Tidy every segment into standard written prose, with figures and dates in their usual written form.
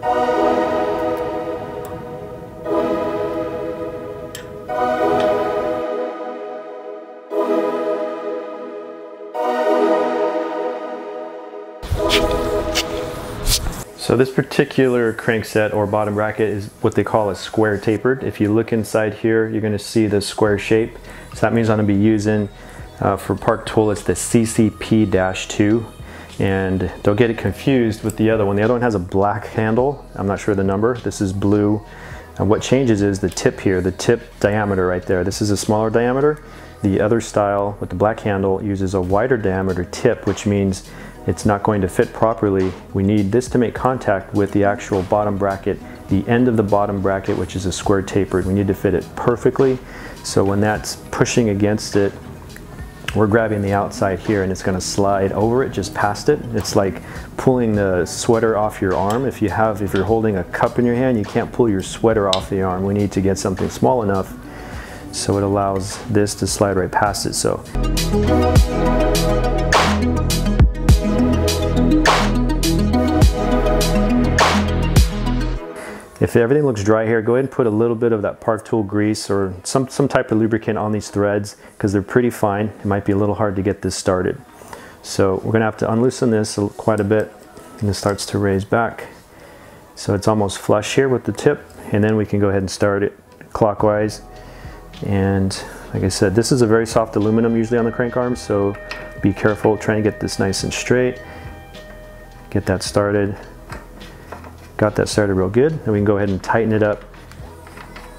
So this particular crankset or bottom bracket is what they call a square tapered. If you look inside here, you're going to see the square shape. So that means I'm going to be using, for park tool, it's the CC-2. And don't get it confused with the other one. The other one has a black handle. I'm not sure the number. This is blue. And what changes is the tip here, the tip diameter right there. This is a smaller diameter. The other style with the black handle uses a wider diameter tip, which means it's not going to fit properly. We need this to make contact with the actual bottom bracket, the end of the bottom bracket, which is a square tapered. We need to fit it perfectly. So when that's pushing against it, we're grabbing the outside here and it's going to slide over it, just past it. It's like pulling the sweater off your arm. If you're holding a cup in your hand, you can't pull your sweater off the arm. We need to get something small enough so it allows this to slide right past it. So if everything looks dry here, go ahead and put a little bit of that park tool grease or some type of lubricant on these threads because they're pretty fine. It might be a little hard to get this started. So we're gonna have to unloosen this quite a bit and it starts to raise back. So it's almost flush here with the tip, and then we can go ahead and start it clockwise. And like I said, this is a very soft aluminum usually on the crank arm, so be careful trying to get this nice and straight. Get that started. Got that started real good. Then we can go ahead and tighten it up.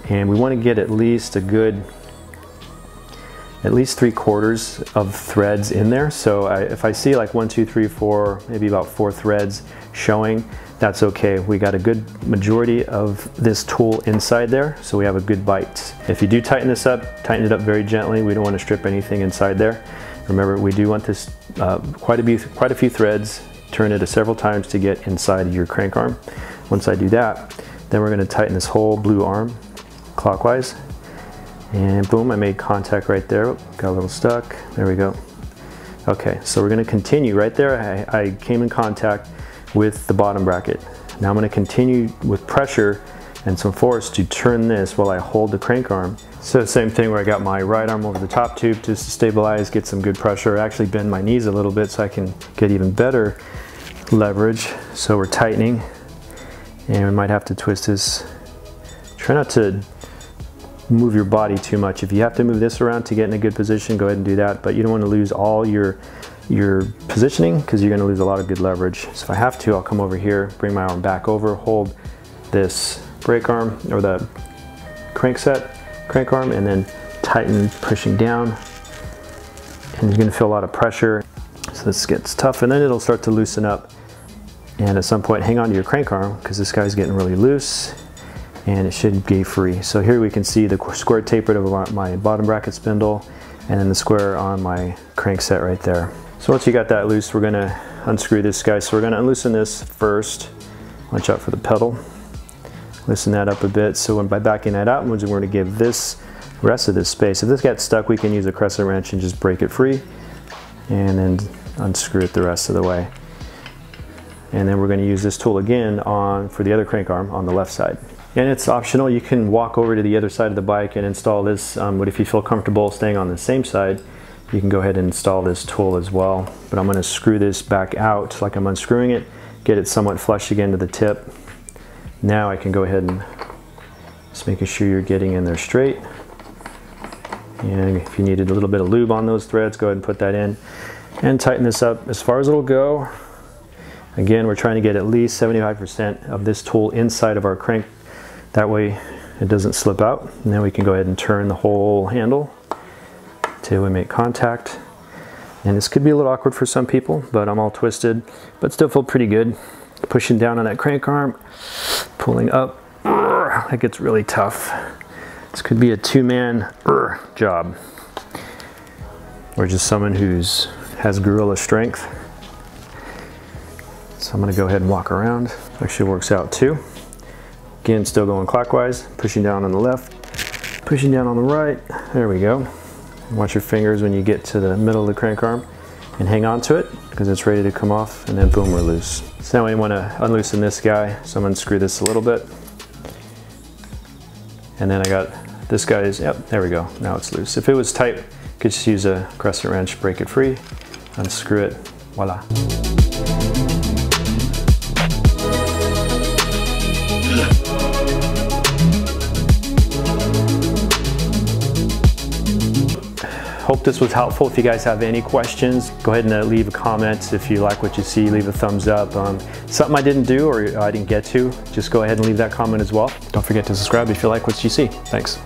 And we want to get at least 3/4 of threads in there. So if I see like 1, 2, 3, 4, maybe about 4 threads showing, that's okay. We got a good majority of this tool inside there, so we have a good bite. If you do tighten this up, tighten it up very gently. We don't want to strip anything inside there. Remember, we do want this quite a few threads. Turn it several times to get inside of your crank arm. Once I do that, then we're going to tighten this whole blue arm clockwise. And boom, I made contact right there. Got a little stuck. There we go. Okay, so we're going to continue right there. I came in contact with the bottom bracket. Now I'm going to continue with pressure and some force to turn this while I hold the crank arm. So same thing where I got my right arm over the top tube just to stabilize, get some good pressure. I actually bend my knees a little bit so I can get even better leverage. So we're tightening, and we might have to twist this. Try not to move your body too much. If you have to move this around to get in a good position, go ahead and do that, but you don't want to lose all your positioning because you're going to lose a lot of good leverage. So if I have to, I'll come over here, bring my arm back over, hold this brake arm or the crank arm, and then tighten, pushing down. And you're going to feel a lot of pressure. So this gets tough, and then it'll start to loosen up. And at some point, hang on to your crank arm because this guy's getting really loose, and it should be free. So here we can see the square tapered of my bottom bracket spindle, and then the square on my crankset right there. So once you got that loose, we're going to unscrew this guy. So we're going to unloosen this first. Watch out for the pedal. Loosen that up a bit. So by backing that out, we're going to give this rest of this space. If this gets stuck, we can use a crescent wrench and just break it free, and then unscrew it the rest of the way. And then we're going to use this tool again for the other crank arm on the left side. And it's optional. You can walk over to the other side of the bike and install this, but if you feel comfortable staying on the same side, you can go ahead and install this tool as well. But I'm going to screw this back out like I'm unscrewing it, get it somewhat flush again to the tip. Now I can go ahead and just making sure you're getting in there straight. And if you needed a little bit of lube on those threads, go ahead and put that in and tighten this up as far as it'll go. Again, we're trying to get at least 75% of this tool inside of our crank. That way it doesn't slip out. And then we can go ahead and turn the whole handle till we make contact. And this could be a little awkward for some people, but I'm all twisted, but still feel pretty good. Pushing down on that crank arm, pulling up. That gets really tough. This could be a two-man job, or just someone has gorilla strength. So I'm going to go ahead and walk around. Actually works out too. Again, still going clockwise, pushing down on the left, pushing down on the right. There we go. Watch your fingers when you get to the middle of the crank arm. and hang on to it because it's ready to come off, and then boom, we're loose. So now we want to unloosen this guy, so I'm going to unscrew this a little bit. And then I got this guy's, yep, there we go, now it's loose. If it was tight, you could just use a crescent wrench, break it free, unscrew it, voila. Hope this was helpful. If you guys have any questions, go ahead and leave a comment. If you like what you see, leave a thumbs up. Something I didn't do or I didn't get to, just go ahead and leave that comment as well. Don't forget to subscribe if you like what you see. Thanks.